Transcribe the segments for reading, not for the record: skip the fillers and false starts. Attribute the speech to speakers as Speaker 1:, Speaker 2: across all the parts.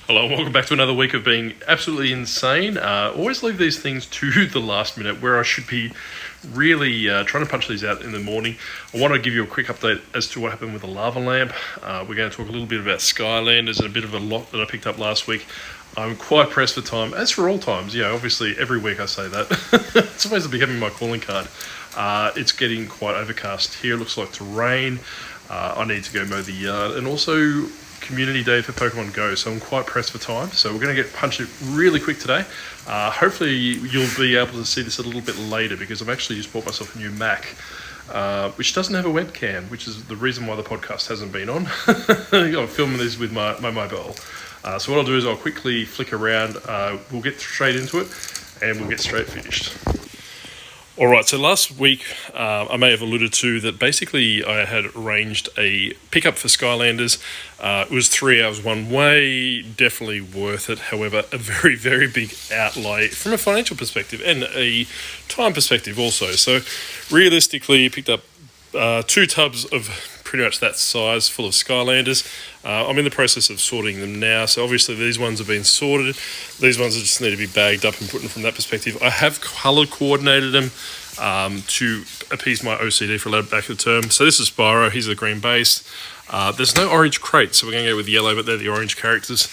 Speaker 1: Hello, and welcome back to another week of being absolutely insane. Always leave these things to the last minute where I should be really trying to punch these out in the morning. I want to give you a quick update as to what happened with the lava lamp. We're going to talk a little bit about Skylanders and a bit of a lot that I picked up last week. I'm quite pressed for time, as for all times. Obviously every week I say that. It's always becoming my calling card. It's getting quite overcast here. It looks like to rain. I need to go mow the yard, and also community day for Pokemon Go, so I'm quite pressed for time. So we're going to get punched it really quick today. Hopefully you'll be able to see this a little bit later, because I've actually just bought myself a new Mac, which doesn't have a webcam, which is the reason why the podcast hasn't been on. I'm filming this with my mobile. So what I'll do is I'll quickly flick around, we'll get straight into it, and we'll get straight finished. Alright, so last week I may have alluded to that basically I had arranged a pickup for Skylanders. It was 3 hours one way, definitely worth it. However, a very, very big outlay from a financial perspective and a time perspective also. So realistically, picked up 2 tubs of pretty much that size full of Skylanders. I'm in the process of sorting them now, so obviously these ones have been sorted. These ones just need to be bagged up and put in from that perspective. I have colour coordinated them to appease my OCD for a later back of the term. So this is Spyro, he's the green base. There's no orange crate, so we're going to go with yellow, but they're the orange characters.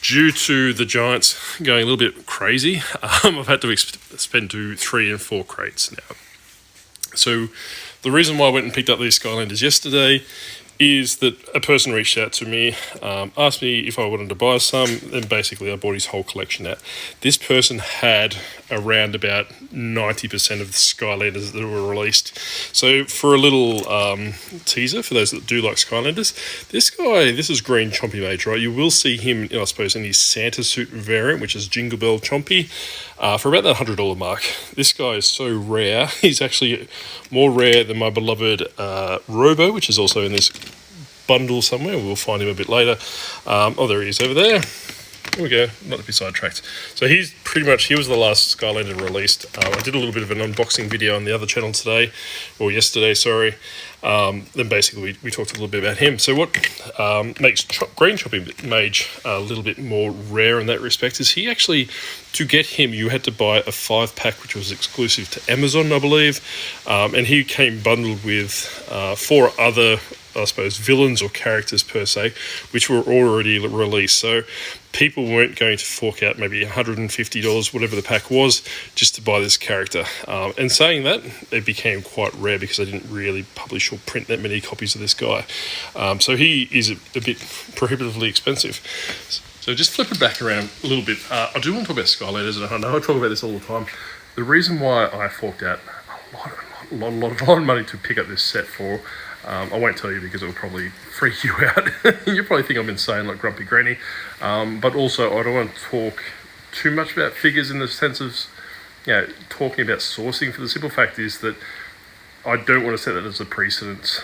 Speaker 1: Due to the Giants going a little bit crazy, I've had to spend 2, 3 and 4 crates now. So the reason why I went and picked up these Skylanders yesterday is that a person reached out to me, asked me if I wanted to buy some, and basically I bought his whole collection out. This person had around about 90% of the Skylanders that were released. So for a little teaser for those that do like Skylanders, this guy, this is Green Chompy Mage, right? You will see him, I suppose, in his Santa suit variant, which is Jingle Bell Chompy, for about that $100 mark. This guy is so rare. He's actually more rare than my beloved Robo, which is also in this bundle somewhere. We'll find him a bit later. There he is over there. There we go, not to be sidetracked. So he was the last Skylander released. I did a little bit of an unboxing video on the other channel yesterday, sorry. Then basically we talked a little bit about him. So what makes Green Chompy Mage a little bit more rare in that respect is he actually, to get him, you had to buy a 5-pack, which was exclusive to Amazon, I believe. And he came bundled with 4 other, I suppose, villains or characters per se, which were already released. So people weren't going to fork out maybe $150, whatever the pack was, just to buy this character. And saying that, it became quite rare because I didn't really publish or print that many copies of this guy. So he is a bit prohibitively expensive. So just flip it back around a little bit. I do want to talk about Skylanders, and I know I talk about this all the time. The reason why I forked out a lot of money to pick up this set for, I won't tell you because it will probably freak you out. You probably think I'm insane like Grumpy Granny. But also I don't want to talk too much about figures in the sense of talking about sourcing. For the simple fact is that I don't want to set that as a precedent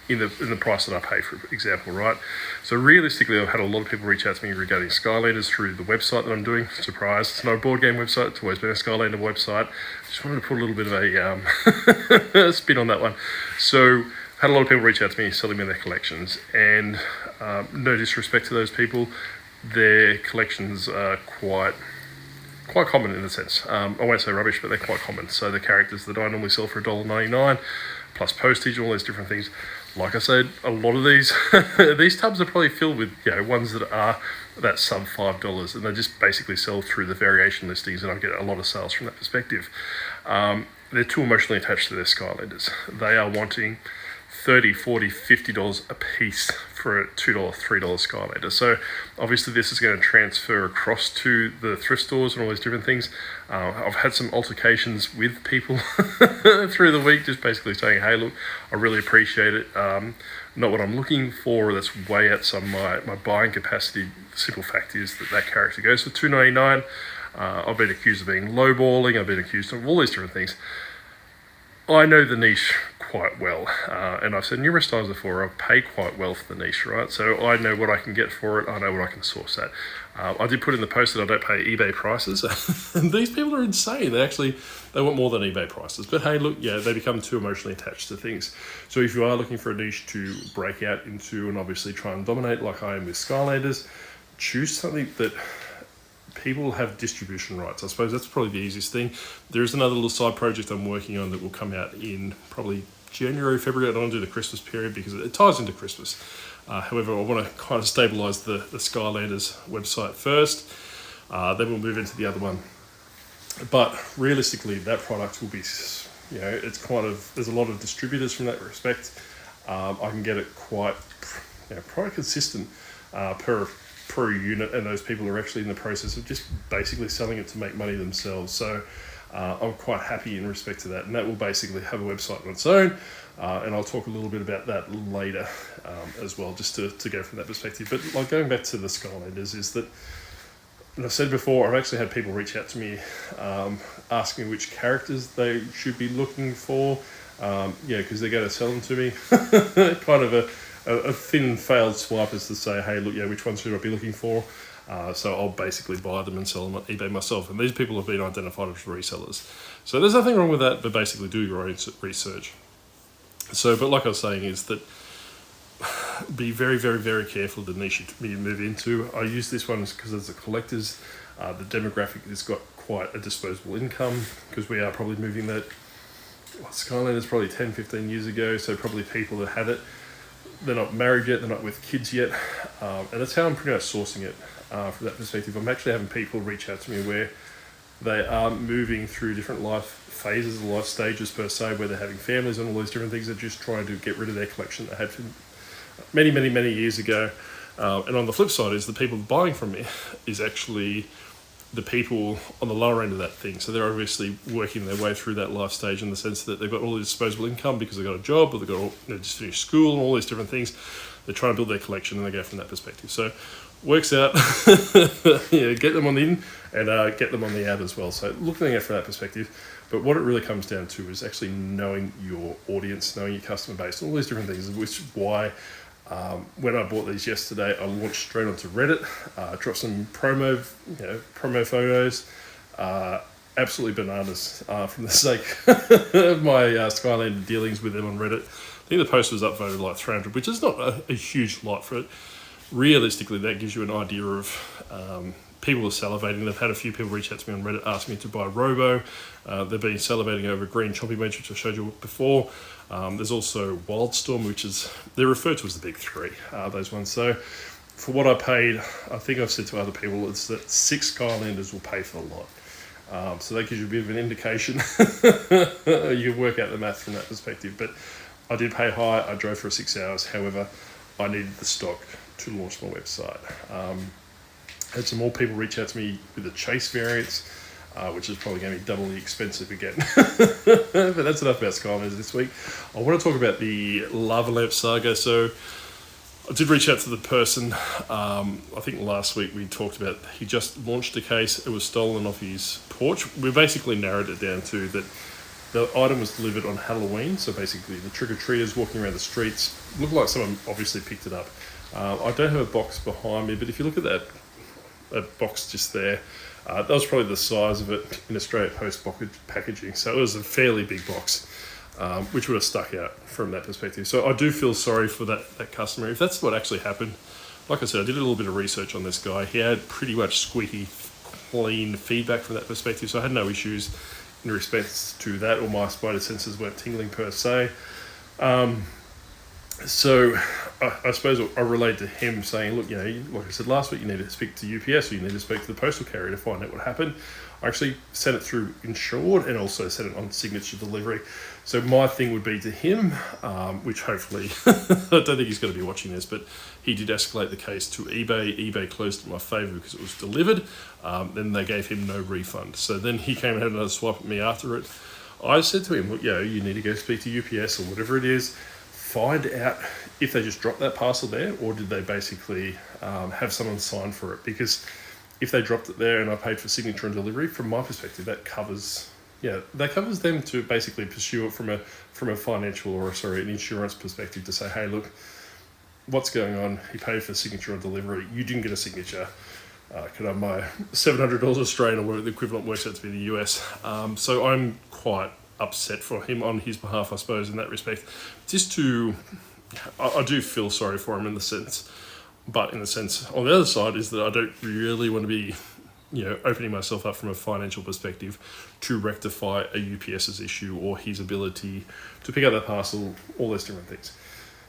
Speaker 1: in the price that I pay, for example, right? So realistically, I've had a lot of people reach out to me regarding Skylanders through the website that I'm doing. Surprise, it's not a board game website, it's always been a Skylander website. Just wanted to put a little bit of a spin on that one. So had a lot of people reach out to me selling me their collections, and no disrespect to those people, their collections are quite common in a sense. I won't say rubbish, but they're quite common. So the characters that I normally sell for $1.99 plus postage, all those different things. Like I said, a lot of these these tubs are probably filled with ones that are that sub $5, and they just basically sell through the variation listings, and I get a lot of sales from that perspective. They're too emotionally attached to their Skylanders. They are wanting $30, $40, $50 a piece for a $2, $3 Skylander. So obviously this is going to transfer across to the thrift stores and all these different things. I've had some altercations with people through the week, just basically saying, hey, look, I really appreciate it. Not what I'm looking for. That's way outside my buying capacity. The simple fact is that character goes for $2.99. I've been accused of being lowballing. I've been accused of all these different things. I know the niche quite well, and I've said numerous times before, I pay quite well for the niche, right? So I know what I can get for it, I know what I can source at. I did put in the post that I don't pay eBay prices, and these people are insane. They want more than eBay prices. But hey, look, they become too emotionally attached to things. So if you are looking for a niche to break out into and obviously try and dominate like I am with Skylanders, choose something that people have distribution rights. I suppose that's probably the easiest thing. There is another little side project I'm working on that will come out in probably January, February. I don't want to do the Christmas period because it ties into Christmas. However, I want to kind of stabilise the Skylanders website first. Then we'll move into the other one. But realistically, that product will be, it's there's a lot of distributors from that respect. I can get it quite, quite consistent per unit, and those people are actually in the process of just basically selling it to make money themselves. So I'm quite happy in respect to that, and that will basically have a website on its own, and I'll talk a little bit about that later as well, just to go from that perspective. But like going back to the Skylanders, is that, and I've said before, I've actually had people reach out to me asking which characters they should be looking for, because they're going to sell them to me. Kind of a thin failed swipe is to say, hey, look, which ones should I be looking for? So I'll basically buy them and sell them on eBay myself. And these people have been identified as resellers. So there's nothing wrong with that, but basically do your own research. So, but like I was saying, is that be very, very, very careful the niche you move into. I use this one because as a collectors, the demographic has got quite a disposable income, because we are probably moving that. Skylanders probably 10, 15 years ago, so probably people that had it, they're not married yet, they're not with kids yet, and that's how I'm pretty much sourcing it from that perspective. I'm actually having people reach out to me where they are moving through different life phases, life stages per se, where they're having families and all these different things. They're just trying to get rid of their collection they had from many, many, many years ago. And on the flip side is the people buying from me is actually the people on the lower end of that thing. So they're obviously working their way through that life stage in the sense that they've got all this disposable income because they've got a job, or they've got just finished school and all these different things. They're trying to build their collection, and they go from that perspective. So works out, get them on the in and get them on the out as well. So looking at it from that perspective. But what it really comes down to is actually knowing your audience, knowing your customer base, all these different things, which is why when I bought these yesterday, I launched straight onto Reddit, dropped some promo photos, absolutely bananas from the sake of my Skylander dealings with them on Reddit. I think the post was upvoted like 300, which is not a huge lot for it. Realistically, that gives you an idea of people are salivating. They've had a few people reach out to me on Reddit asking me to buy Robo. They've been salivating over Green Chompy Mage, which I showed you before. There's also Wildstorm, which is, they're referred to as the big three, those ones. So for what I paid, I think I've said to other people, it's that 6 Skylanders will pay for the lot. So that gives you a bit of an indication. You can work out the math from that perspective. But I did pay high. I drove for 6 hours. However, I needed the stock to launch my website. Had some more people reach out to me with the Chase variants, which is probably going to be doubly expensive again. But that's enough about Skylanders this week. I want to talk about the Lava Lamp Saga. So I did reach out to the person. I think last week we talked about, he just launched a case. It was stolen off his porch. We basically narrowed it down to that the item was delivered on Halloween. So basically the trick-or-treaters walking around the streets, looked like someone obviously picked it up. I don't have a box behind me, but if you look at that box just there, that was probably the size of it in Australia Post packaging. So it was a fairly big box, which would have stuck out from that perspective. So I do feel sorry for that customer. If that's what actually happened, like I said, I did a little bit of research on this guy. He had pretty much squeaky clean feedback from that perspective. So I had no issues in respect to that, or my spider senses weren't tingling per se. So I suppose I relate to him saying, look, like I said last week, you need to speak to UPS, or you need to speak to the postal carrier to find out what happened. I actually sent it through insured and also sent it on signature delivery. So my thing would be to him, which hopefully, I don't think he's going to be watching this, but he did escalate the case to eBay. eBay closed in my favour because it was delivered. Then they gave him no refund. So then he came and had another swipe at me after it. I said to him, look, you need to go speak to UPS or whatever it is. Find out if they just dropped that parcel there, or did they basically have someone sign for it. Because if they dropped it there and I paid for signature and delivery, from my perspective, that covers them to basically pursue it from a financial or an insurance perspective to say, hey, look, what's going on? He paid for signature and delivery. You didn't get a signature. Can I have my $700 Australian, or whatever the equivalent works out to be in the US? So I'm quite upset for him on his behalf, I suppose, in that respect. I do feel sorry for him in the sense, But in the sense, on the other side, is that I don't really want to be, opening myself up from a financial perspective to rectify a UPS's issue or his ability to pick up that parcel, all those different things.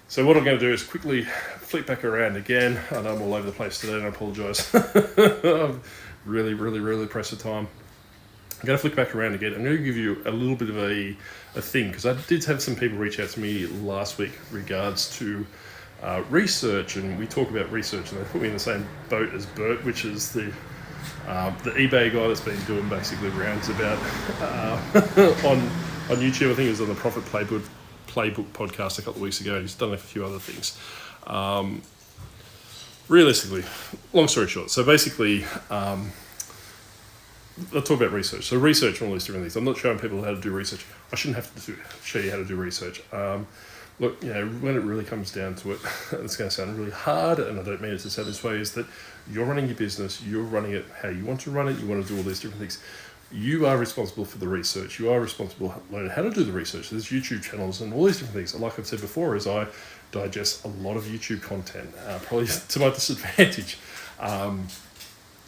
Speaker 1: So what I'm going to do is quickly flip back around again. I know I'm all over the place today, and I apologise. I'm really pressed for time. I'm going to flick back around again. I'm going to give you a little bit of a thing, because I did have some people reach out to me last week regards to research, and we talk about research, and they put me in the same boat as Bert, which is the eBay guy that's been doing basically rounds about on YouTube. I think it was on the Profit Playbook podcast a couple of weeks ago. He's done a few other things. Realistically, long story short, so basically, I'll talk about research. So research and all these different things. I'm not showing people how to do research. I shouldn't have to show you how to do research. Look, when it really comes down to it, it's going to sound really hard, and I don't mean it to sound this way, is that you're running your business, you're running it how you want to run it, you want to do all these different things. You are responsible for the research. You are responsible for learning how to do the research. There's YouTube channels and all these different things. And like I've said before, is I digest a lot of YouTube content, probably to my disadvantage.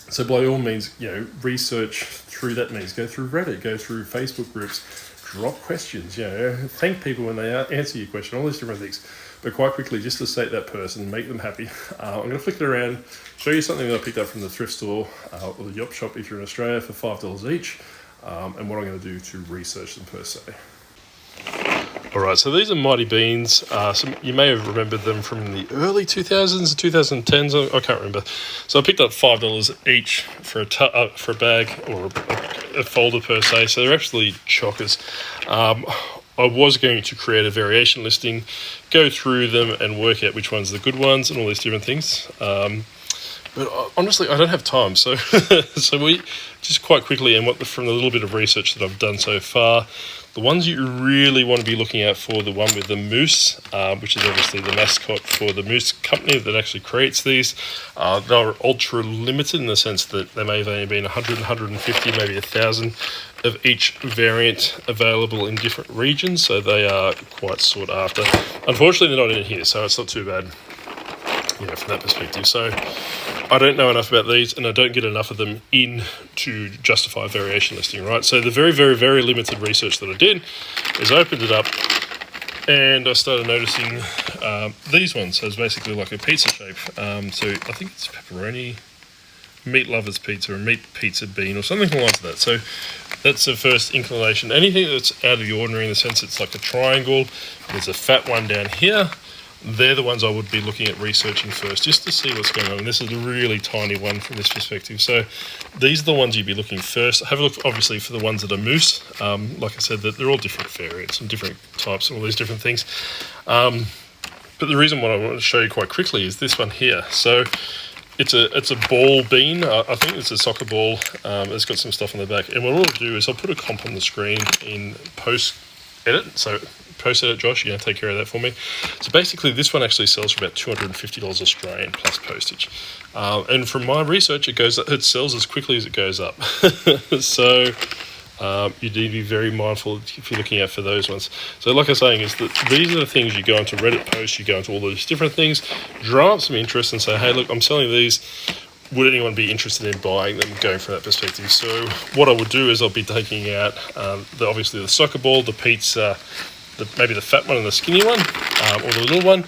Speaker 1: So by all means, research through that means. Go through Reddit, go through Facebook groups, drop questions, thank people when they answer your question, all these different things. But quite quickly, just to sate that person, make them happy, I'm going to flick it around, show you something that I picked up from the thrift store or the Yop Shop if you're in Australia for $5 each, and what I'm going to do to research them per se. Alright, so these are Mighty Beans. You may have remembered them from the early 2000s, 2010s, I can't remember. So I picked up $5 each for a bag, or a folder per se, so they're absolutely chockers. I was going to create a variation listing, go through them and work out which ones are the good ones and all these different things. But honestly, I don't have time. So we just quite quickly, and from the little bit of research that I've done so far, the ones you really want to be looking at for the one with the moose, which is obviously the mascot for the moose company that actually creates these. They're ultra limited in the sense that they may have only been 100, 150, maybe 1,000 of each variant available in different regions. So they are quite sought after. Unfortunately, they're not in here, so it's not too bad. From that perspective. So I don't know enough about these, and I don't get enough of them in to justify a variation listing, right? So the very, very, very limited research that I did is I opened it up and I started noticing these ones. So it's basically like a pizza shape. So I think it's pepperoni, meat lovers pizza, or meat pizza bean, or something like that. So that's the first inclination. Anything that's out of the ordinary in the sense it's like a triangle, there's a fat one down here, they're the ones I would be looking at researching first, just to see what's going on. And this is a really tiny one from this perspective. So these are the ones you'd be looking first. Have a look, obviously, for the ones that are moose. Like I said, that they're all different variants and different types and all these different things. But the reason why I want to show you quite quickly is this one here. So it's a ball bean. I think it's a soccer ball. It's got some stuff on the back. And what I'll do is I'll put a comp on the screen in post-edit. So post-edit, Josh, take care of that for me. So basically, this one actually sells for about $250 Australian plus postage. And from my research, it sells as quickly as it goes up. So you need to be very mindful if you're looking out for those ones. So like I was saying, is that these are the things you go into Reddit posts, you go into all those different things, drum up some interest and say, hey, look, I'm selling these. Would anyone be interested in buying them, going from that perspective? So what I would do is I'll be taking out obviously the soccer ball, the pizza, maybe the fat one and the skinny one, or the little one,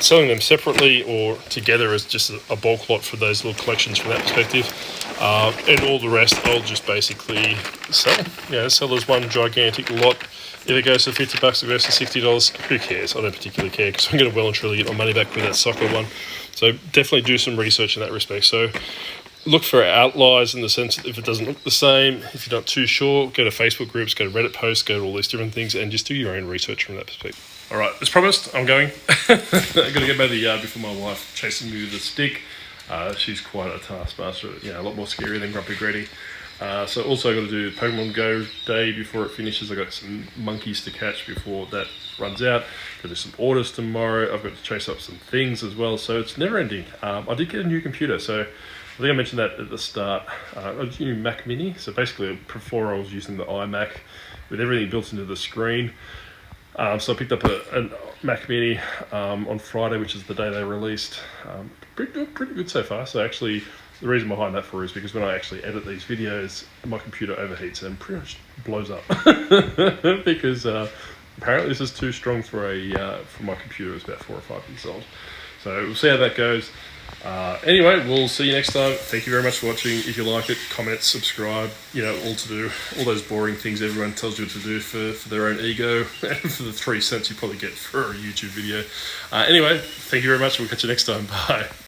Speaker 1: selling them separately or together as just a bulk lot for those little collections from that perspective. And all the rest I'll just basically sell. Sell as one gigantic lot. If it goes for $50, it goes for $60, who cares? I don't particularly care, because I'm going to well and truly get my money back with that soccer one. So definitely do some research in that respect. So look for outliers in the sense that if it doesn't look the same, if you're not too sure, go to Facebook groups, go to Reddit posts, go to all these different things, and just do your own research from that perspective. All right, as promised, I'm going. I've got to get back to the yard before my wife chasing me with a stick. She's quite a taskmaster, a lot more scary than Grumpy Gretty. So also got to do Pokemon Go day before it finishes. I've got some monkeys to catch before that runs out. Got to do some orders tomorrow. I've got to chase up some things as well. So it's never ending. I did get a new computer. So I think I mentioned that at the start. I was using Mac Mini. So basically before I was using the iMac with everything built into the screen. So I picked up a Mac Mini on Friday, which is the day they released. Pretty good so far. So actually, the reason behind that is because when I actually edit these videos, my computer overheats and pretty much blows up because apparently this is too strong for my computer. It's about 4 or 5 years old. So we'll see how that goes. Anyway, we'll see you next time. Thank you very much for watching. If you like it, comment, subscribe, all to do, all those boring things everyone tells you to do for their own ego and for the 3 cents you probably get for a YouTube video. Anyway, thank you very much. We'll catch you next time. Bye.